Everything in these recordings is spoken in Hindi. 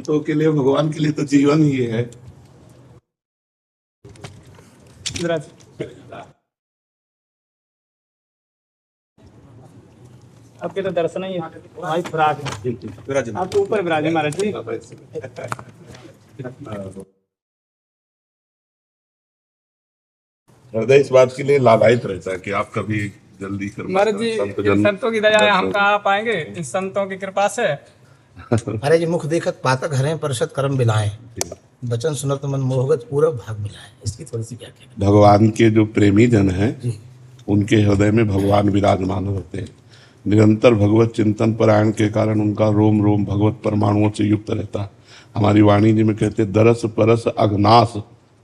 संतों के लिए, भगवान के लिए तो जीवन ही है। आपके तो दर्शन ही भाई खुराक है। आप तो ऊपर विराजे महाराज जी। हृदय इस बात के लिए लालायित रहता है कि आप कभी जल्दी कर महाराज जी, संतों की दया है, हम कहाँ पाएंगे इन संतों की कृपा से। अरे जी, मुख देखत पातक हरें परसत कर्म बिलाएं, वचन सुनत मन मोहगत पूरा भाग मिलाएं। इसकी थोड़ी सी व्याख्या करें। भगवान के जो प्रेमी जन हैं उनके हृदय में भगवान विराजमान रहते हैं। निरंतर भगवत चिंतन परायण के कारण उनका रोम रोम भगवत परमाणुओं से युक्त रहता है। हमारी वाणी जी में कहते दरस परस अघनास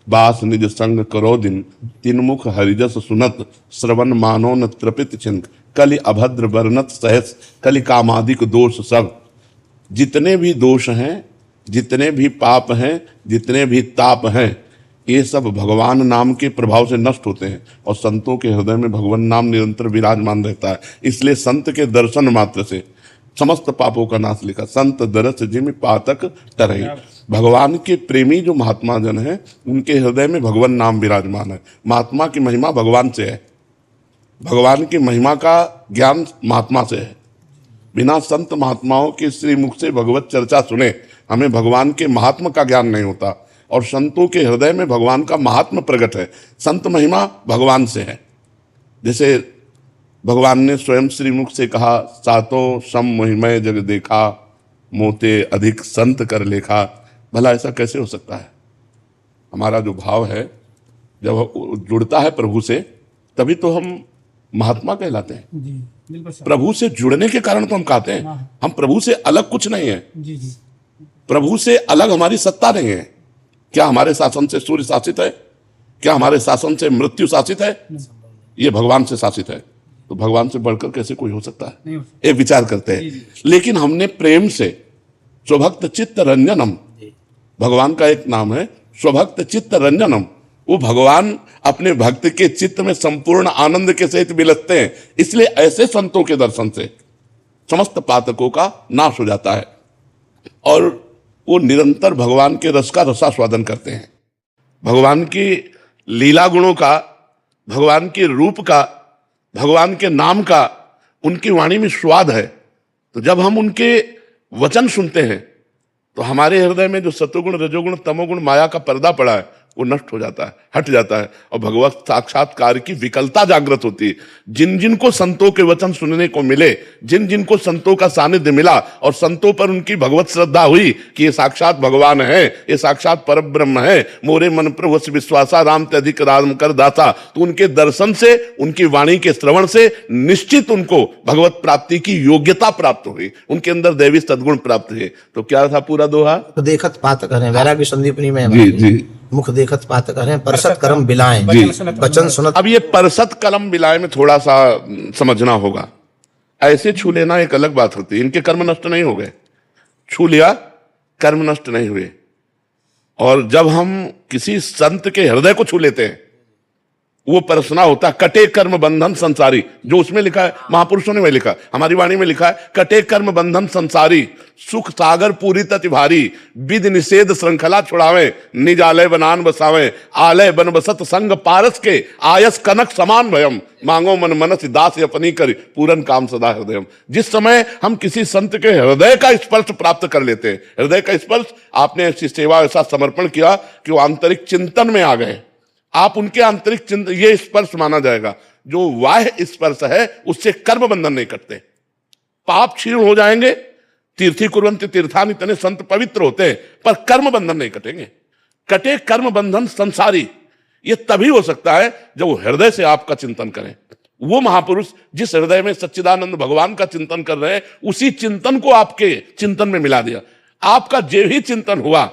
बास निज संग करो दिन, तीन मुख हरिजस सुनत श्रवण मानो न त्रपित चिंत, कलि अभद्र वर्णत सहस कलि कामादिक दोष सब। जितने भी दोष हैं, जितने भी पाप हैं, जितने भी ताप हैं, ये सब भगवान नाम के प्रभाव से नष्ट होते हैं और संतों के हृदय में भगवान नाम निरंतर विराजमान रहता है। इसलिए संत के दर्शन मात्र से समस्त पापों का नाश लिखा, संत दरस जिम पातक तरही। भगवान के प्रेमी जो महात्मा जन हैं उनके हृदय में भगवान नाम विराजमान है। महात्मा की महिमा भगवान से है, भगवान की महिमा का ज्ञान महात्मा से है। बिना संत महात्माओं के श्री मुख से भगवत चर्चा सुने हमें भगवान के महात्मा का ज्ञान नहीं होता। और संतों के हृदय में भगवान का महात्मा प्रकट है। संत महिमा भगवान से है। जैसे भगवान ने स्वयं श्री मुख से कहा, सातों सम महिमय जग देखा, मोते अधिक संत कर लेखा। भला ऐसा कैसे हो सकता है? हमारा जो भाव है जब जुड़ता है प्रभु से तभी तो हम महात्मा कहलाते हैं। जी, बिल्कुल सर। प्रभु से जुड़ने के कारण तो हम कहते हैं हम प्रभु से अलग कुछ नहीं है। जी जी। प्रभु से अलग हमारी सत्ता नहीं है। क्या हमारे शासन से सूर्य शासित है? क्या हमारे शासन से मृत्यु शासित है? ये भगवान से शासित है। तो भगवान से बढ़कर कैसे कोई हो सकता है? एक विचार करते हैं। लेकिन हमने प्रेम से स्वभक्त चित्त रंजनम, भगवान का एक नाम है स्वभक्त चित्त रंजनम। वो भगवान अपने भक्त के चित्त में संपूर्ण आनंद के सहित बिलसते हैं। इसलिए ऐसे संतों के दर्शन से समस्त पातकों का नाश हो जाता है और वो निरंतर भगवान के रस का रसास्वादन करते हैं। भगवान की लीला गुणों का, भगवान के रूप का, भगवान के नाम का उनकी वाणी में स्वाद है। तो जब हम उनके वचन सुनते हैं तो हमारे हृदय में जो सतोगुण रजोगुण तमोगुण माया का पर्दा पड़ा है वो नष्ट हो जाता है, हट जाता है और भगवत साक्षात्कार की विकलता जागृत होती है। जिन जिन को संतों के वचन सुनने को मिले, जिन जिन को संतों का सानिध्य मिला और संतों पर उनकी भगवत श्रद्धा हुई कि ये साक्षात भगवान है, ये साक्षात परब्रह्म है, मोरे मन प्रभु विश्वासा राम त्यधिक राम कर दाता, तो उनके दर्शन से, उनकी वाणी के श्रवण से निश्चित उनको भगवत प्राप्ति की योग्यता प्राप्त हुई, उनके अंदर दैवी सद्गुण प्राप्त हुए। तो क्या था पूरा दोहा? तो देखत पातक हरें, वैराग्य संदीपनी में जी जी। मुख देखत पातक हरें परसत कर्म बिलाएं, वचन सुनत। अब ये परसत कलम बिलाए में थोड़ा सा समझना होगा। ऐसे छू लेना एक अलग बात होती है। इनके कर्म नष्ट नहीं हो गए, छू लिया कर्म नष्ट नहीं हुए। और जब हम किसी संत के हृदय को छू लेते हैं वो परसना होता है। कटे कर्म बंधन संसारी, जो उसमें लिखा है महापुरुषों ने वही लिखा है, हमारी वाणी में लिखा है कटे कर्म बंधन संसारी, सुख सागर पूरी तति भारी, विध निषेध श्रृंखला छुड़ावे, निज आलय बनान बसावे, आलय बन बसत संग पारस के, आयस कनक समान भयम, मांगो मन मनस दास अपनी कर, पूरन काम सदा हृदयम। जिस समय हम किसी संत के हृदय का स्पर्श प्राप्त कर लेते हैं, हृदय का स्पर्श, आपने ऐसी सेवा ऐसा समर्पण किया कि वो आंतरिक चिंतन में आ गए, आप उनके आंतरिक चिंतन, ये स्पर्श माना जाएगा। जो बाह्य स्पर्श है उससे कर्म बंधन नहीं करते, पाप क्षीण हो जाएंगे। तीर्थी कुर्वन्ति तीर्थानि, इतने संत पवित्र होते हैं पर कर्म बंधन नहीं कटेंगे। कटे कर्म बंधन संसारी, ये तभी हो सकता है जब वो हृदय से आपका चिंतन करें। वो महापुरुष जिस हृदय में सच्चिदानंद भगवान का चिंतन कर रहे हैं उसी चिंतन को आपके चिंतन में मिला दिया। आपका जे भी चिंतन हुआ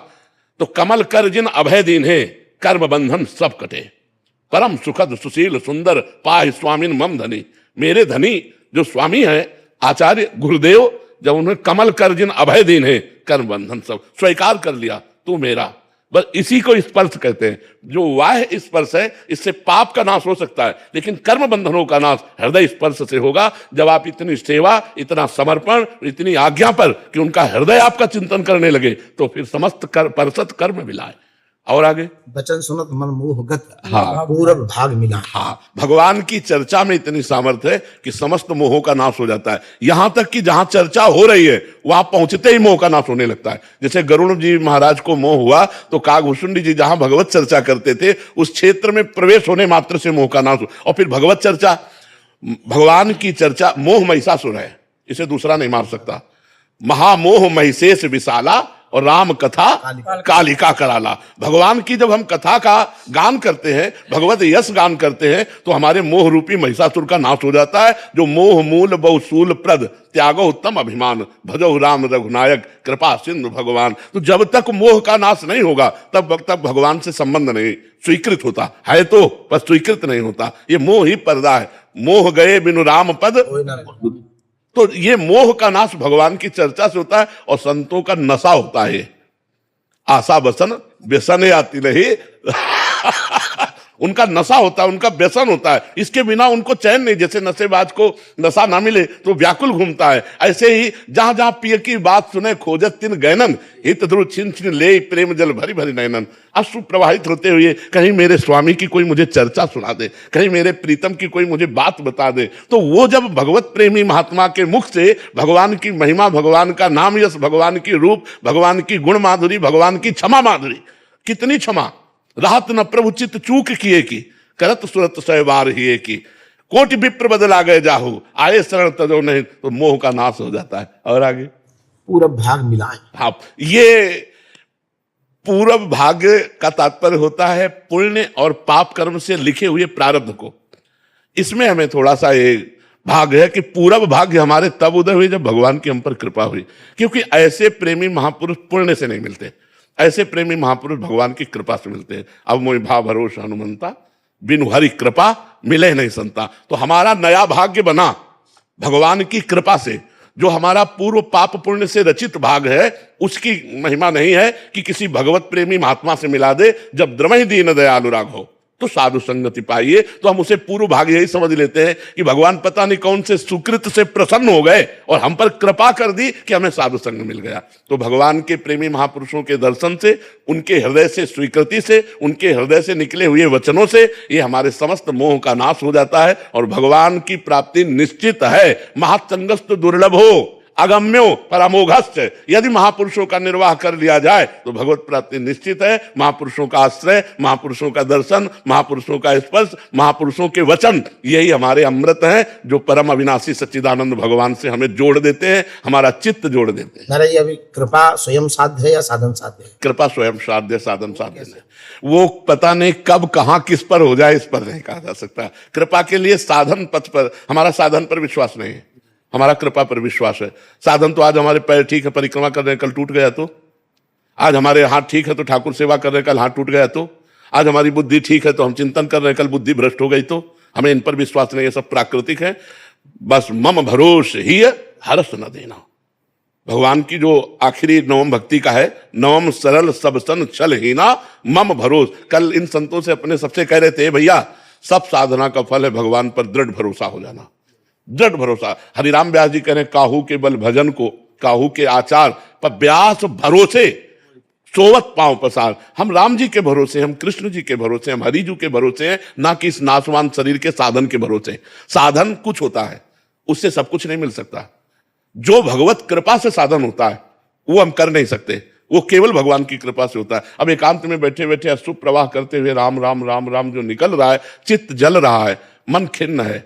तो कमल कर जिन अभय दीन है, कर्म बंधन सब कटे, परम सुखद सुशील सुंदर पाहि स्वामीन मम धनी। मेरे धनी जो स्वामी है आचार्य गुरुदेव, जब उन्हें कमल कर जिन अभय दीन है, कर्म बंधन सब स्वीकार कर लिया, तू मेरा। बस इसी को स्पर्श कहते हैं। जो बाह्य स्पर्श है इससे पाप का नाश हो सकता है, लेकिन कर्म बंधनों का नाश हृदय स्पर्श से होगा। जब आप इतनी सेवा, इतना समर्पण, इतनी आज्ञा पर कि उनका हृदय आपका चिंतन करने लगे, तो फिर समस्त परसत कर्म मिलाए। और आगे, बचन सुनत मन मोहगत हाँ। पूरब भाग मिला। हाँ, भगवान की चर्चा में इतनी सामर्थ्य है कि समस्त मोहों का नाश हो जाता है। यहां तक कि जहां चर्चा हो रही है वहां पहुंचते ही मोह का नाश होने लगता है। जैसे गरुड़ जी महाराज को मोह हुआ तो कागभूषुंडी जी जहां भगवत चर्चा करते थे उस क्षेत्र में प्रवेश होने मात्र से मोह का नाश हो। और फिर भगवत चर्चा, भगवान की चर्चा, मोह महिषासुर है, इसे दूसरा नहीं मार सकता। महामोह महिषेष विशाला और राम कथा कालिका कराला। भगवान की जब हम कथा का गान करते हैं, भगवत यश गान करते हैं, तो हमारे मोह रूपी महिषासुर का नाश हो जाता है। जो मोह मूल बहुसूल प्रद त्यागो उत्तम अभिमान भजो राम रघुनायक कृपा सिंधु भगवान। तो जब तक मोह का नाश नहीं होगा तब तक भगवान से संबंध नहीं स्वीकृत होता है, तो पर स्वीकृत नहीं होता। ये मोह ही पर्दा है। मोह गए बिनु राम पद, तो ये मोह का नाश भगवान की चर्चा से होता है। और संतों का नशा होता है, आशा बसन व्यसन आती नहीं उनका नशा होता है, उनका व्यसन होता है। इसके बिना उनको चैन नहीं। जैसे नशेबाज को नशा ना मिले तो व्याकुल घूमता है, ऐसे ही जहां जहां पिय की बात सुने खोजत तिन गैनन हित ध्रुव छिन छिन ले प्रेम जल भरी भरी नयनन। अश्रु प्रवाहित होते हुए कहीं मेरे स्वामी की कोई मुझे चर्चा सुना दे, कहीं मेरे प्रीतम की कोई मुझे बात बता दे। तो वो जब भगवत प्रेमी महात्मा के मुख से भगवान की महिमा, भगवान का नाम यश, भगवान की रूप, भगवान की गुण माधुरी, भगवान की क्षमा माधुरी, कितनी क्षमा, राहत न प्रभु चित्त चूक किए की करत सुरत सहवार ही की कोटि विप्र बदला गए जाहू आए शरण तजो नहीं। तो मोह का नाश हो जाता है। और आगे, पूरब भाग मिलाए। हाँ, ये पूरब भाग्य का तात्पर्य होता है पुण्य और पाप कर्म से लिखे हुए प्रारब्ध को। इसमें हमें थोड़ा सा ये भाग है कि पूरब भाग्य हमारे तब उदय हुई जब भगवान की हम पर कृपा हुई, क्योंकि ऐसे प्रेमी महापुरुष पुण्य से नहीं मिलते, ऐसे प्रेमी महापुरुष भगवान की कृपा से मिलते हैं। अब मोहि भाव भरोसा हनुमंता बिनु हरि कृपा मिले नहीं संता। तो हमारा नया भाग्य बना भगवान की कृपा से। जो हमारा पूर्व पाप पुण्य से रचित भाग है उसकी महिमा नहीं है कि किसी भगवत प्रेमी महात्मा से मिला दे। जब द्रमहि दीन दयालु राघव तो साधु संगति पाइए, तो हम उसे पूर्व भाग यही समझ लेते हैं कि भगवान पता नहीं कौन से सुकृत से प्रसन्न हो गए और हम पर कृपा कर दी कि हमें साधु संग मिल गया। तो भगवान के प्रेमी महापुरुषों के दर्शन से, उनके हृदय से स्वीकृति से, उनके हृदय से निकले हुए वचनों से ये हमारे समस्त मोह का नाश हो जाता है और भगवान की प्राप्ति निश्चित है। महाचंगस्त दुर्लभ हो अगम्यो परामोघस्य। यदि महापुरुषों का निर्वाह कर लिया जाए तो भगवत प्राप्ति निश्चित है। महापुरुषों का आश्रय, महापुरुषों का दर्शन, महापुरुषों का स्पर्श, महापुरुषों के वचन, यही हमारे अमृत हैं जो परम अविनाशी सच्चिदानंद भगवान से हमें जोड़ देते हैं, हमारा चित्त जोड़ देते हैं। महाराज, अभी कृपा स्वयं साध्य है या साधन साध्य है? कृपा स्वयं साध्य, साधन साध्य है। वो पता नहीं कब कहां किस पर हो जाए, इस पर नहीं कहा जा सकता। कृपा के लिए साधन पथ पर, हमारा साधन पर विश्वास नहीं है, हमारा कृपा पर विश्वास है। साधन तो आज हमारे पैर ठीक है, परिक्रमा कर रहे हैं, कल टूट गया तो। आज हमारे हाथ ठीक है तो ठाकुर सेवा कर रहे हैं, कल हाथ टूट गया तो। आज हमारी बुद्धि ठीक है तो हम चिंतन कर रहे हैं, कल बुद्धि भ्रष्ट हो गई तो। हमें इन पर विश्वास नहीं है, सब प्राकृतिक है। बस मम भरोस ही हरस न देना। भगवान की जो आखिरी नवम भक्ति का है, नवम सरल सब सन छल हीना मम भरोस। कल इन संतों से अपने सबसे कह रहे थे, भैया सब साधना का फल है भगवान पर दृढ़ भरोसा हो जाना, दृढ़ भरोसा। हरिराम व्यास जी कह रहे हैं, काहू के बल भजन को काहू के आचार पर व्यास भरोसे सोवत पांव पसार। हम राम जी के भरोसे, हम कृष्ण जी के भरोसे, हम हरि जी के भरोसे हैं, ना कि इस नाशवान शरीर के साधन के भरोसे। साधन कुछ होता है, उससे सब कुछ नहीं मिल सकता। जो भगवत कृपा से साधन होता है वो हम कर नहीं सकते, वो केवल भगवान की कृपा से होता है। अब एकांत में बैठे बैठे अश्रु प्रवाह करते हुए राम राम राम राम जो निकल रहा है, चित्त जल रहा है, मन खिन्न है।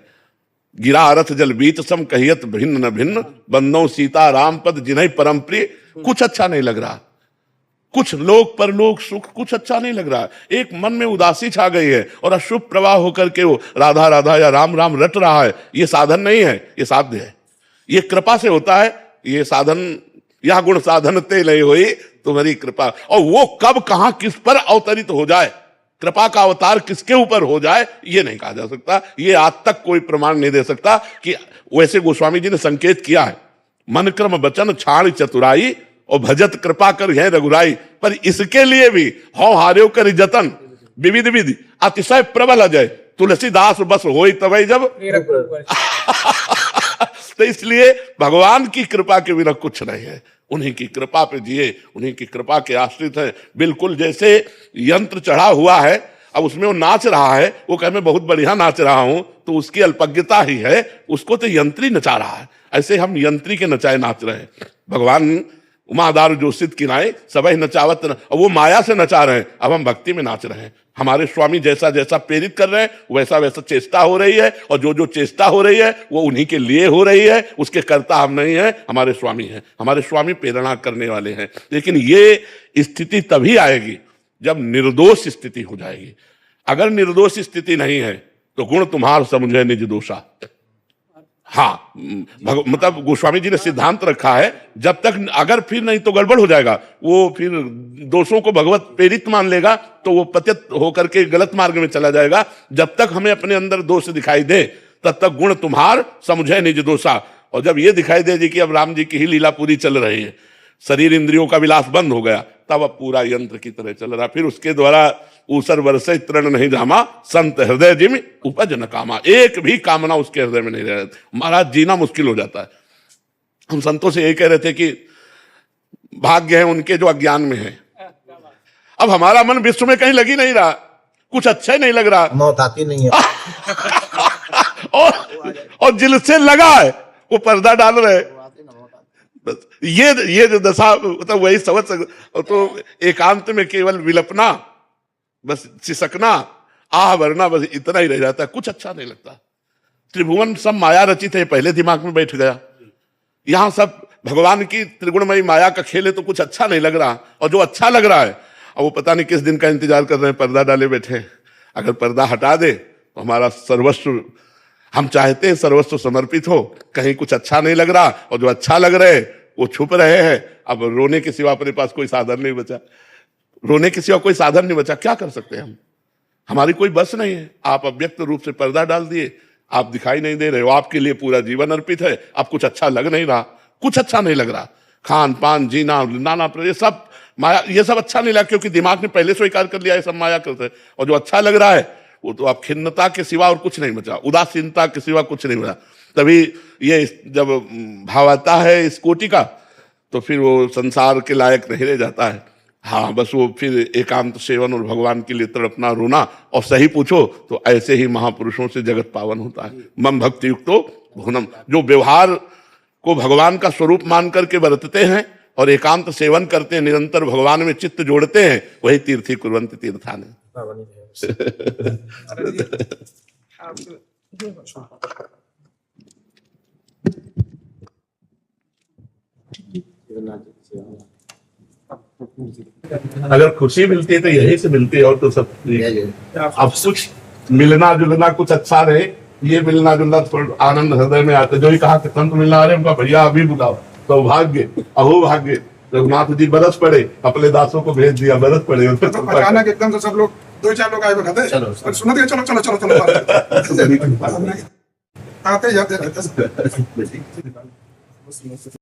गिरा रथ जल बीत सम कहियत भिन्न न भिन्न बंदो सीता राम पद जिन्हें परम प्रिय। कुछ अच्छा नहीं लग रहा, कुछ लोक परलोक सुख कुछ अच्छा नहीं लग रहा। एक मन में उदासी छा गई है और अशुभ प्रवाह होकर के वो राधा राधा या राम राम रट रहा है। ये साधन नहीं है, ये साध्य है, ये कृपा से होता है। ये साधन यह गुण साधन ते नहीं हुई तुम्हारी कृपा। और वो कब कहां किस पर अवतरित हो जाए, कृपा का अवतार किसके ऊपर हो जाए, ये नहीं कहा जा सकता। ये आज तक कोई प्रमाण नहीं दे सकता कि वैसे गोस्वामी जी ने संकेत किया है, मन क्रम बचन छाण चतुराई और भजत कृपा कर है रघुराई। पर इसके लिए भी हौ हार्यो कर जतन विविध विधि अतिशय प्रबल अजय तुलसीदास बस होई तबै जब तो इसलिए भगवान की कृपा के बिना कुछ नहीं है, उन्हीं की कृपा पे जिए, उन्हीं की कृपा के आश्रित है। बिल्कुल जैसे यंत्र चढ़ा हुआ है, अब उसमें वो नाच रहा है, वो कहे मैं बहुत बढ़िया नाच रहा हूं, तो उसकी अल्पज्ञता ही है, उसको तो यंत्री नचा रहा है। ऐसे हम यंत्री के नचाए नाच रहे हैं। भगवान उमादार जोशित किनाए सबही नचावत वो माया से नचा रहे हैं, अब हम भक्ति में नाच रहे हैं। हमारे स्वामी जैसा जैसा प्रेरित कर रहे हैं वैसा वैसा चेष्टा हो रही है, और जो जो चेष्टा हो रही है वो उन्हीं के लिए हो रही है, उसके कर्ता हम नहीं है, हमारे स्वामी हैं। हमारे स्वामी प्रेरणा करने वाले हैं। लेकिन ये स्थिति तभी आएगी जब निर्दोष स्थिति हो जाएगी। अगर निर्दोष स्थिति नहीं है तो गुण तुम्हार समझे निज दोषा। हाँ, मतलब गोस्वामी जी ने सिद्धांत रखा है, जब तक अगर फिर नहीं तो गड़बड़ हो जाएगा, वो फिर दोषों को भगवत प्रेरित मान लेगा तो वो पतित होकर के गलत मार्ग में चला जाएगा। जब तक हमें अपने अंदर दोष दिखाई दे तब तक गुण तुम्हार समझे निज दोषा। और जब ये दिखाई दे जी कि अब राम जी की ही लीला पूरी चल रही है, शरीर इंद्रियों का विलास बंद हो गया, तब अब पूरा यंत्र की तरह चल रहा। फिर उसके द्वारा ऊसर वर्षे तृण नहीं जामा संत हृदय जिम उपज न कामा। एक भी कामना उसके हृदय में नहीं रह जाती। महाराज जीना मुश्किल हो जाता है। हम संतों से यही कह रहे थे कि भाग्य है उनके जो अज्ञान में है। अब हमारा मन विश्व में कहीं लग ही नहीं रहा, कुछ अच्छा ही नहीं लग रहा, मौत आती नहीं है। और जिनसे लगा है वो पर्दा डाल रहे। बस ये जो दशा मतलब वही समझ सकते। तो एकांत में केवल विलपना, बस सिसकना, आह भरना, बस इतना ही रह जाता है, कुछ अच्छा नहीं लगता। त्रिभुवन सब माया रचित है, पहले दिमाग में बैठ गया। यहां सब भगवान की त्रिगुणमयी माया का खेल है तो कुछ अच्छा नहीं लग रहा। और जो अच्छा लग रहा है और वो पता नहीं किस दिन का इंतजार कर रहे हैं, पर्दा डाले बैठे हैं। अगर पर्दा हटा दे तो हमारा सर्वस्व, हम चाहते हैं सर्वस्व समर्पित हो, कहीं कुछ अच्छा नहीं लग रहा, और जो अच्छा लग रहे वो छुप रहे हैं। अब रोने के सिवा अपने पास कोई साधन नहीं बचा, रोने के सिवा कोई साधन नहीं बचा, क्या कर सकते हैं हम? हमारी कोई बस नहीं है। आप अव्यक्त रूप से पर्दा डाल दिए, आप दिखाई नहीं दे रहे हो, आपके लिए पूरा जीवन अर्पित है, अब कुछ अच्छा लग नहीं रहा, कुछ अच्छा नहीं लग रहा। खान पान जीना नाना ये सब माया, ये सब अच्छा नहीं लगा, क्योंकि दिमाग ने पहले स्वीकार कर लिया ये सब माया करते हैं। और जो अच्छा लग रहा है वो तो आप खिन्नता के सिवा और कुछ नहीं बचा, उदासीनता के सिवा कुछ नहीं बचा। तभी ये जब भाव आता है इस कोटि का तो फिर वो संसार के लायक नहीं रह जाता है। हाँ, बस वो फिर एकांत सेवन और भगवान के लिए तड़पना रोना। और सही पूछो तो ऐसे ही महापुरुषों से जगत पावन होता है। मम भक्ति युक्तो भुवनम, जो व्यवहार को भगवान का स्वरूप मान करके बरतते हैं और एकांत सेवन करते हैं, निरंतर भगवान में चित्त जोड़ते हैं, वही तीर्थी कुर्वन्ति तीर्थानि। अगर खुशी मिलती है तो यही से मिलती है, और तो सब अब कुछ मिलना जुलना कुछ अच्छा रहे, ये मिलना जुलना थोड़ा आनंद हृदय में आता है। जो ही कहा कि संत मिलना आ रहे उनका भैया अभी बुलाओ, सौभाग्य अहो भाग्य। रघुनाथ जी बरस पड़े, अपने दासों को भेज दिया, बरस पड़े। अचानक एकदम से सब लोग 2-4 लोग आए हुए थे, सुना दिया चलो चलो चलो चलो आते जाते रहते।